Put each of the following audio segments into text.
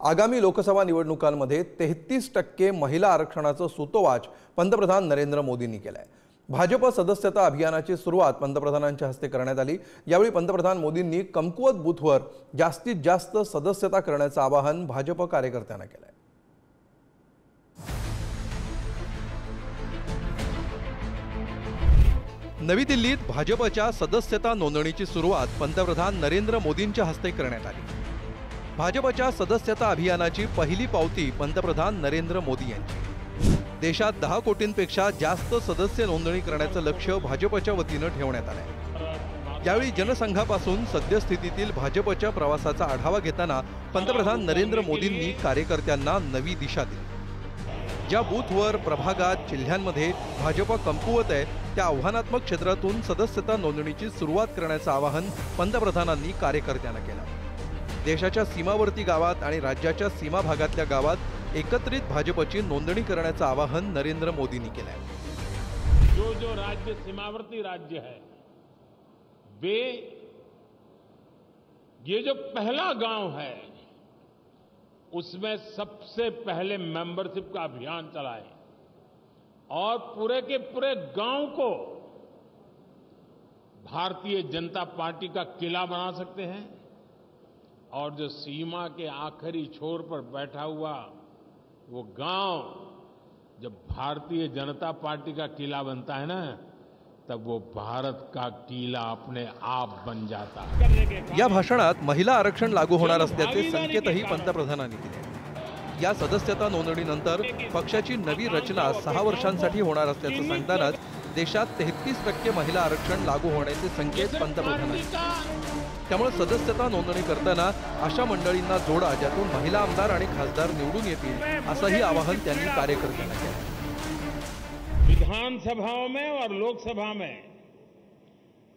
आगामी लोकसभा निवडणुकांमध्ये 33% महिला आरक्षणाचं सूतोवाच पंतप्रधान नरेंद्र मोदींनी केलंय। भाजप सदस्यता अभियानाची सुरुवात पंतप्रधानांच्या हस्ते करण्यात आली। यावेळी पंतप्रधान मोदींनी कमकुवत बूथवर जास्तीत जास्त सदस्यता करण्याचं आवाहन भाजप कार्यकर्त्यांना केलंय। नवी दिल्लीत भाजपच्या सदस्यता नोंदणीची सुरुवात पंतप्रधान नरेंद्र मोदींच्या हस्ते करण्यात आली। भाजपच्या सदस्यता अभियानाची पहिली पावती पंतप्रधान नरेंद्र मोदी यांची। देशात 10 कोटींपेक्षा जास्त सदस्य नोंदणी करण्याचं लक्ष्य भाजपच्या वतीनं ठेवण्यात आलंय। यावेळी जनसंघापासून सद्यस्थितीतील भाजपच्या प्रवासाचा आढावा घेताना पंतप्रधान नरेंद्र मोदींनी कार्यकर्त्यांना नवी दिशा दिली। ज्या बूथवर प्रभागात जिल्ह्यांमध्ये भाजप कमकुवत आहे त्या आव्हानात्मक क्षेत्रातून सदस्यता नोंदणीची सुरुवात करण्याचं आवाहन पंतप्रधानांनी कार्यकर्त्यांना केलं। देशाच्या सीमावर्ती गावात आणि राज्याच्या सीमा भागातल्या गावात एकत्रित भाजपची नोंदणी करण्याचं आवाहन नरेंद्र मोदींनी केलंय। जो राज्य सीमावर्ती राज्य है वे ये जो पहला गांव है उसमें सबसे पहले मेंबरशिप का अभियान चलाएं और पूरे के पूरे गांव को भारतीय जनता पार्टी का किला बना सकते हैं। और जो सीमा के आखिरी छोर पर बैठा हुआ वो गांव जब भारतीय जनता पार्टी का किला बनता है ना तब वो भारत का किला अपने आप बन जाता है। या भाषणात महिला आरक्षण लागू होणार असल्याचे संकेतही पंतप्रधानांनी दिले। या सदस्यता नोंदणीनंतर पक्षाची नवी रचना 6 वर्षांसाठी होणार असल्याचं सांगतानाच देशात 33% महिला आरक्षण लागू होण्याचे संकेत पंतप्रधानांनी दिले। त्यामुळे सदस्यता नोंदणी करताना अशा मंडळींना जोडा ज्यातून महिला आमदार आणि खासदार निवडून येतील असंही आवाहन त्यांनी कार्यकर्त्यांना केलं। विधानसभाओं में और लोकसभा में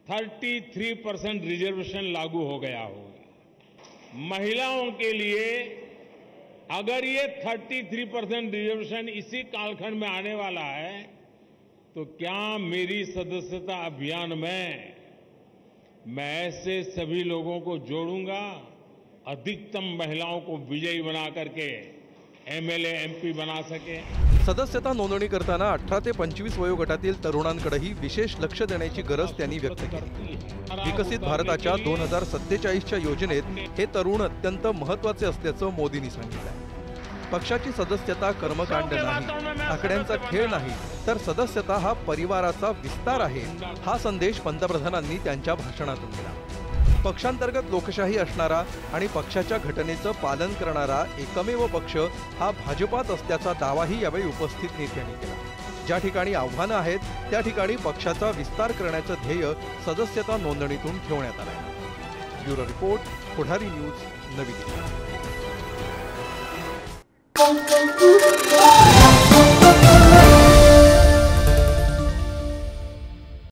33% रिजर्वेशन लागू हो गया होगा। महिलाओं के लिए अगर ये 33% रिजर्वेशन इसी कालखंड में आने वाला है तो क्या मेरी सदस्यता अभियान में मैं ऐसे सभी लोगों को जोड़ूंगा, अधिकतम महिलाओं को विजयी बना करके एमएलए एमपी बना सके। सदस्यता नोंदणी करताना 18 ते 25 वयोगटातील तरुणांकडेही विशेष लक्ष देण्याची गरज त्यांनी व्यक्त केली। विकसित भारताच्या 2047च्या योजनेत हे तरुण अत्यंत महत्त्वाचे असल्याचं मोदींनी सांगितलं। पक्षाची सदस्यता कर्मकांड नाही, आकड्यांचा खेळ नाही, तर सदस्यता हा परिवाराचा विस्तार आहे, हा संदेश पंतप्रधानांनी त्यांच्या भाषणातून दिला। पक्षांतर्गत लोकशाही असणारा आणि पक्षाच्या घटनेचं पालन करणारा एकमेव पक्ष हा भाजपात असल्याचा दावाही यावेळी उपस्थित नेत्यांनी केला। ज्या ठिकाणी आव्हानं आहेत त्या ठिकाणी पक्षाचा विस्तार करण्याचं ध्येय सदस्यता नोंदणीतून ठेवण्यात आलं आहे। ब्युरो रिपोर्ट, पुढारी न्यूज, नवी दिल्ली।